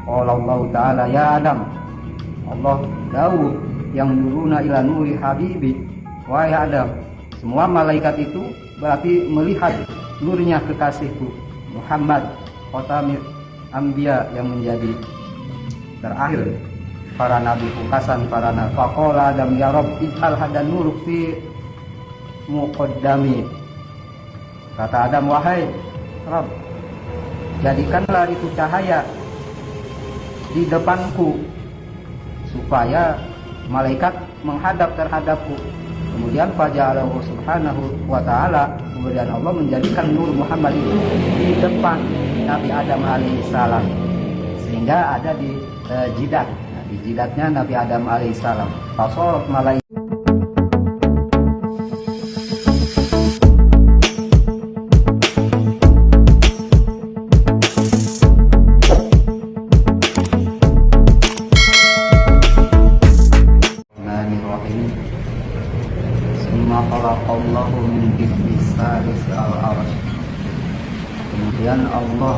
Qala Allah Ta'ala ya Adam. Allah dawuh yang nuruna ila nuri habibi, wahai Adam. Semua malaikat itu berarti melihat nurnya kekasihku Muhammad khatamil anbiya, yang menjadi terakhir para nabi, pungkasan para nabi. Faqala Adam ya Rabb ij'al hadan nur fi muqaddami. Kata Adam, wahai Rabb, jadikanlah itu cahaya di depanku supaya malaikat menghadap terhadapku. Kemudian faja'alahu subhanahu wa ta'ala, kemudian Allah menjadikan nur Muhammad itu di depan Nabi Adam alaihissalam, sehingga ada di jidat. Nah, di jidatnya Nabi Adam alaihissalam. Fasorat malaikat khalaqallahu min salis al-arsh. Kemudian Allah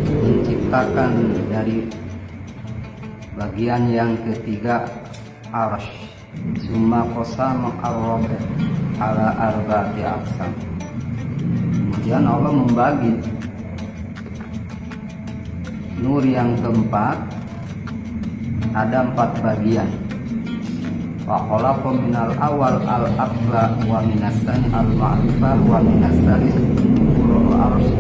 menciptakan dari bagian yang ketiga arsh. Summa qasama ar-rabb ala arba'ati aqsam. Kemudian Allah membagi nur yang keempat ada 4 bagian. Wa khalaqa minal awal al-aqla wa minas tsani al-ma'rifah wa minas tsalis nurul arsy.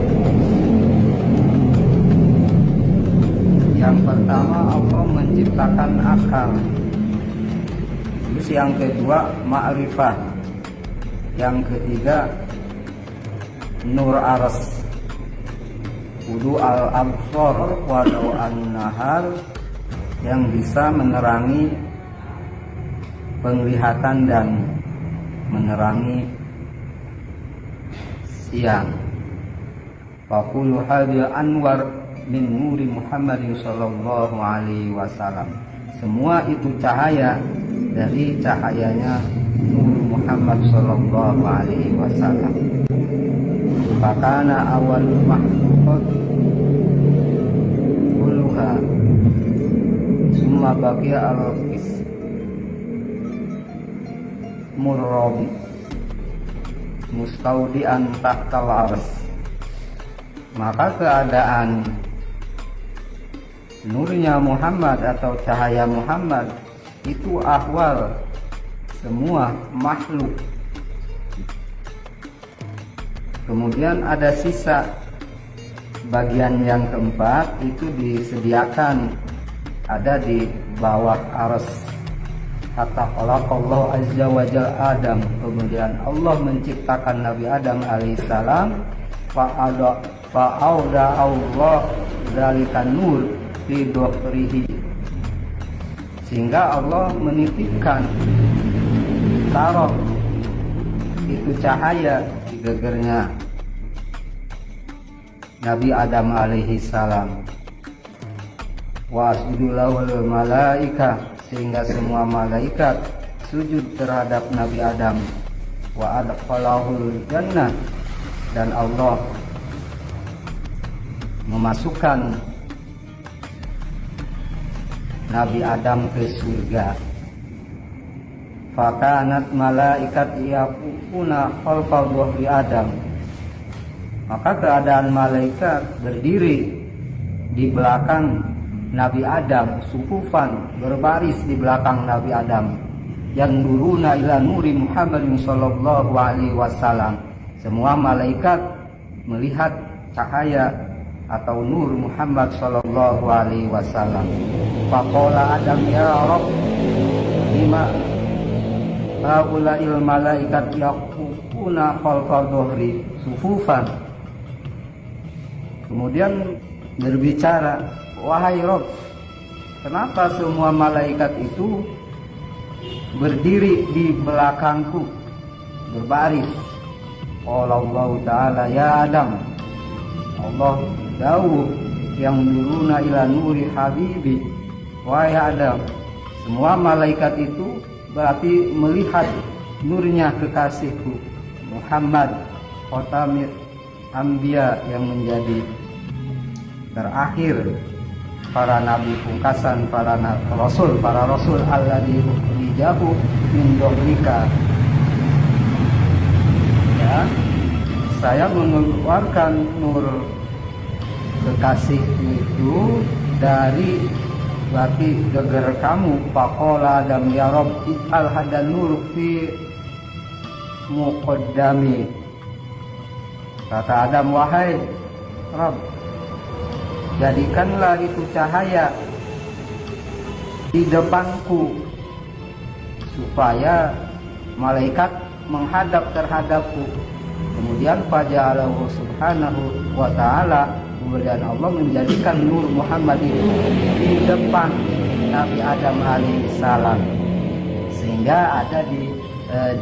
Yang pertama Allah menciptakan akal. Terus yang kedua ma'rifah. Yang ketiga nur arsy. Wudu al-absar wa an-nahar, yang bisa menerangi penglihatan dan menerangi siang. Faqulu hadil anwar min nuri Muhammadin sallallahu alaihi wasallam. Semua itu cahaya dari cahayanya nur Muhammad sallallahu alaihi wasallam. Fakana awal makhluqat kulluha summa baqiya al-qis murrabi mustaudian tahtal arsy. Maka keadaan nurnya Muhammad atau cahaya Muhammad itu ahwal semua makhluk. Kemudian ada sisa bagian yang keempat itu disediakan ada di bawah arsy. Hatta khalaqallahu azza wa jalla Adam. Kemudian Allah menciptakan Nabi Adam alaihissalam. Fa'auda Allah dzalika nur fi dhuhrihi, sehingga Allah menitipkan taruh itu cahaya di gegernya Nabi Adam alaihissalam. Wa asjudu lahul malaika, sehingga semua malaikat sujud terhadap Nabi Adam. Wa adkhalahul jannah, dan Allah memasukkan Nabi Adam ke surga. Fakanat malaikat yaqufuna khalfa dhuhri Adam. Maka keadaan malaikat berdiri di belakang Nabi Adam, sufufan, berbaris di belakang Nabi Adam. Yang nuruna ila nuri Muhammadin sallallahu alaihi wasallam. Semua malaikat melihat cahaya atau nur Muhammad sallallahu alaihi wasallam. Faqala Adam ya Rabb lima haula'il malaikat yaqufuna khalfa dhuhri sufufan. Kemudian berbicara, wahai Rob, kenapa semua malaikat itu berdiri di belakangku, berbaris? Qala Allah Ta'ala ya Adam. Allah dawuh yang nuruna ila nuri habibi, wahai Adam. Semua malaikat itu berarti melihat nurnya kekasihku Muhammad khatamil anbiya, yang menjadi terakhir para nabi pungkasan, para rasul alladzi ukhrijahu min dhahrika. Ya, saya mengeluarkan nur kekasih itu dari berarti geger kamu. Faqala Adam ya Rabb ij'al hadan nur fi muqaddami. Kata Adam, wahai Rabb, jadikanlah itu cahaya di depanku supaya malaikat menghadap terhadapku. Kemudian faja'alahu subhanahu wa ta'ala, kemudian Allah menjadikan nur Muhammad itu di depan Nabi Adam alaihissalam, sehingga ada di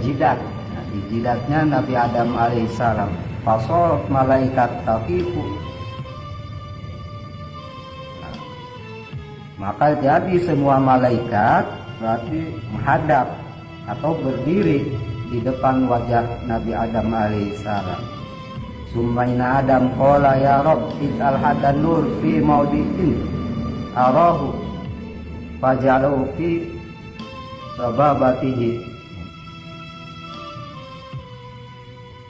jidat. Nah, di jidatnya Nabi Adam alaihissalam. Fasol malaikat taqifu. Nah, maka jadi semua malaikat berarti menghadap atau berdiri di depan wajah Nabi Adam alaihissalam. Sumaina Adam qala ya Rabb ij'al hadan nur fi maudi'in arahu faj'alhu fi sababatihi.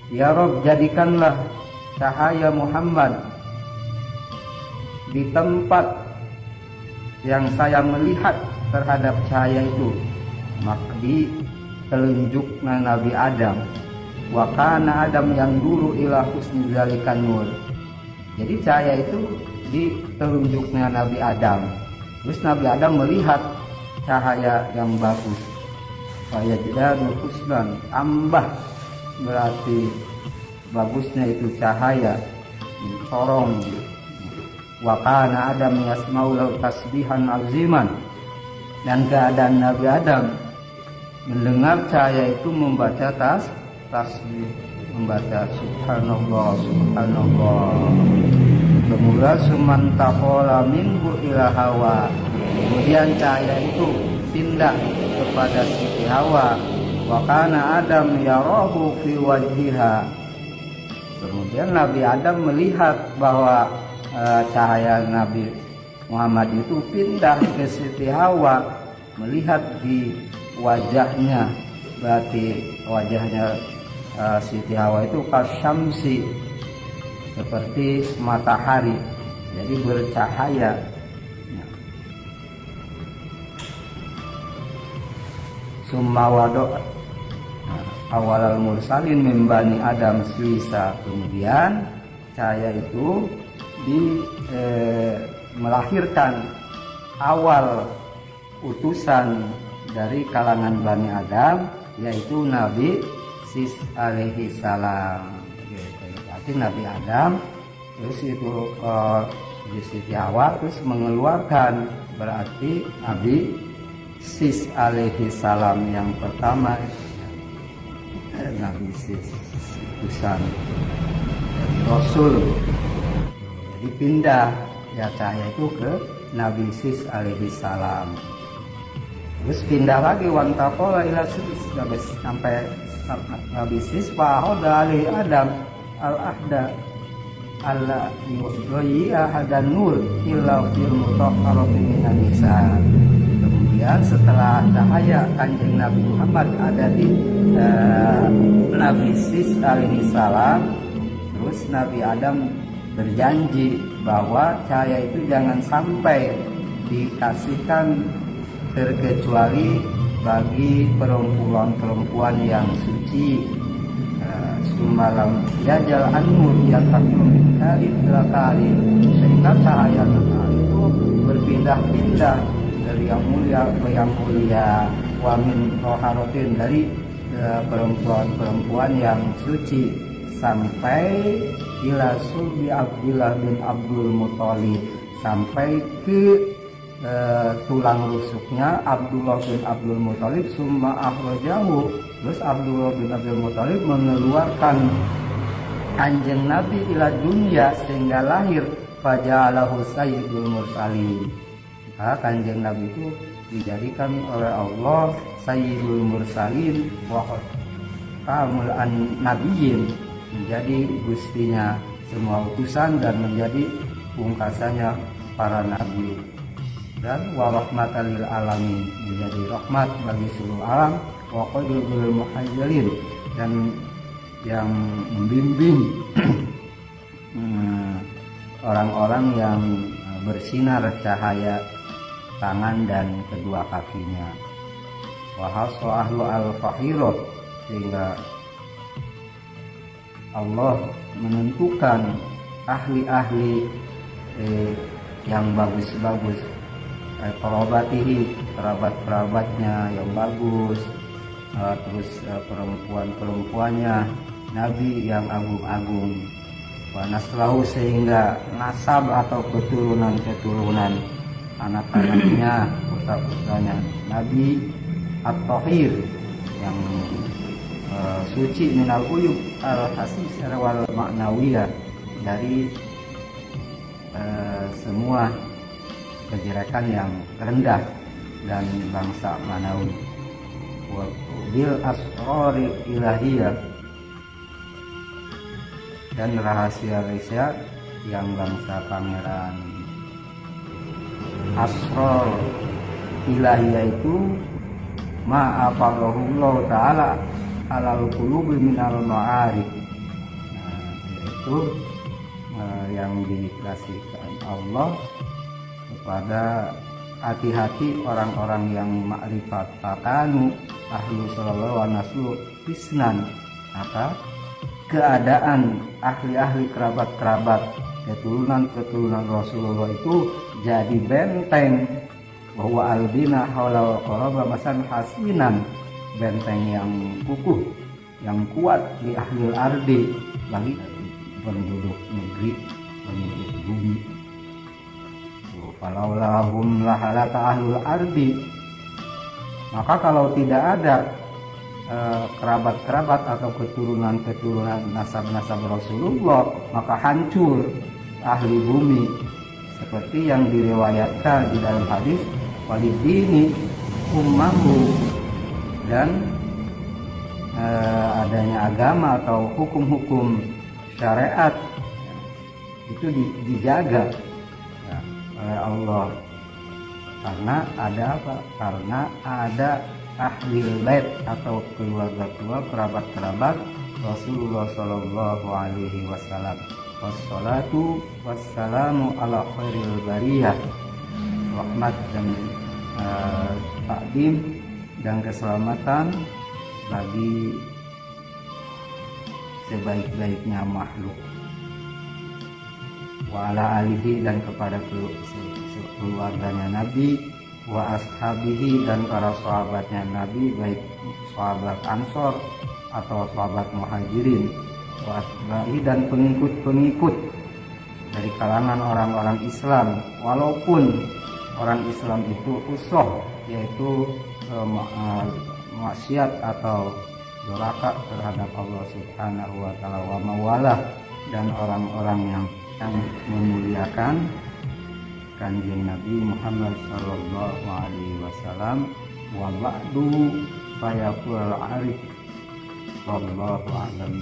Ya Rabb, jadikanlah cahaya Muhammad di tempat yang saya melihat terhadap cahaya itu, maka di telunjuknya Nabi Adam. Wa kana Adam yang dulu ila husni zalikan nur. Jadi cahaya itu di telunjuknya Nabi Adam. Terus Nabi Adam melihat cahaya yang bagus. Fayajidadu husnan, tambah berarti bagusnya itu cahaya, mencorong. Wa kana Adam yasma'u lahu tasbihan aziman, dan keadaan Nabi Adam mendengar cahaya itu membaca tasbih, membaca subhanallah subhanallah. Kemudian sumantaqala minhu ila Hawa, kemudian cahaya itu pindah kepada Siti Hawa. Wa kana Adam yarahu fi wajhiha, kemudian Nabi Adam melihat bahwa cahaya Nabi Muhammad itu pindah ke Siti Hawa, melihat di wajahnya. Berarti wajahnya Siti Hawa itu kasyamsi, seperti matahari, jadi bercahaya. Summa wado awalal mursalin min bani Adam sisa, kemudian cahaya itu melahirkan awal utusan dari kalangan Bani Adam, yaitu Nabi Sis alaihi salam. Berarti Nabi Adam, terus itu di Siti Hawa, terus mengeluarkan berarti Nabi Sis alaihi salam yang pertama, Nabi Sis utusan dari Rasul. Jadi pindah ya cahaya itu ke Nabi Sis alaihi salam. Terus pindah lagi wantaqala ila Sis, sampai Nabi Sis fahoda alaihi Adam al-ahda alla yu'ayya hadan nur illa fil mutahharatin minan nisa. Kemudian setelah cahaya Kanjeng Nabi Muhammad ada di Nabi Sis alaihi salam, terus Nabi Adam berjanji bahwa cahaya itu jangan sampai dikasihkan terkecuali bagi perempuan-perempuan yang suci. Sumalam yajal anur yatakun kali kali, sehingga cahaya itu berpindah-pindah dari yang mulia ke yang mulia. Wa min roharotin, dari perempuan-perempuan yang suci, sampai ila sulbi Abdullah bin Abdul Muthalib, sampai ke tulang rusuknya Abdullah bin Abdul Muthalib. Summa akhrajahu, terus Abdullah bin Abdul Muthalib mengeluarkan Kanjeng Nabi ila dunya, sehingga lahir faja'alahu sayyidul mursalin. Kanjeng Nabi itu dijadikan oleh Allah sayyidul mursalin wa khatamul nabiyyin, menjadi gustinya semua utusan dan menjadi pungkasannya para nabi, dan warahmatan lil alamin, menjadi rahmat bagi seluruh alam, wa qudul muhayyilin, dan yang membimbing orang-orang yang bersinar cahaya tangan dan kedua kakinya. Wa hasu ahlu al-fahirah, sehingga Allah menentukan ahli-ahli yang bagus-bagus, kerabat-kerabatnya yang bagus, terus perempuan-perempuannya nabi yang agung-agung, wa naslahu, sehingga nasab atau keturunan-keturunan anak-anaknya, putra-putranya nabi at-tahir yang suci minal uyub al-hasis wal ma'nawiyah, dari semua kejelekan yang rendah dan bangsa manawi. Wa bil asrari ilahiyah, dan rahasia-rahasia yang bangsa pangeran. Asrar ilahiyah itu ma'afallahu ta'ala alal qulubi minal ma'arif, yaitu yang dikasihkan Allah kepada hati-hati orang-orang yang ma'rifat. Fakanu ahlu sallallahu wa naslu hisnan, maka keadaan ahli-ahli kerabat-kerabat keturunan Rasulullah itu jadi benteng, bahwa albina haula qaraba masan hasinan, benteng yang kukuh, yang kuat di ahlil ardi, bagi penduduk negeri, penduduk bumi. Falaulahum lahalaka ahlul ardi, maka kalau tidak ada kerabat-kerabat atau keturunan-keturunan nasab-nasab Rasulullah, maka hancur ahli bumi, seperti yang diriwayatkan di dalam hadis walidini ummahu, dan adanya agama atau hukum-hukum syariat itu dijaga oleh Allah. Karena ada apa? Karena ada ahli bait atau keluarga tua, kerabat-kerabat Rasulullah Shallallahu Alaihi Wasallam. Wassalatu wassalamu ala khairil bariyah, rahmat dan takdim dan keselamatan bagi sebaik-baiknya makhluk. Wa ala alihi, dan kepada keluarganya Nabi, wa ashabihi, dan para sahabatnya Nabi, baik sahabat Ansor atau sahabat Muhajirin, wa ashabihi, dan pengikut-pengikut dari kalangan orang-orang Islam, walaupun orang Islam itu usoh, yaitu maksiat atau durhaka terhadap Allah Subhanahu wa Ta'ala, wa mawalah, dan orang-orang yang memuliakan Kanjeng Nabi Muhammad sallallahu alaihi wasallam. Wa ba'du fayaqul arif wallahu a'lam.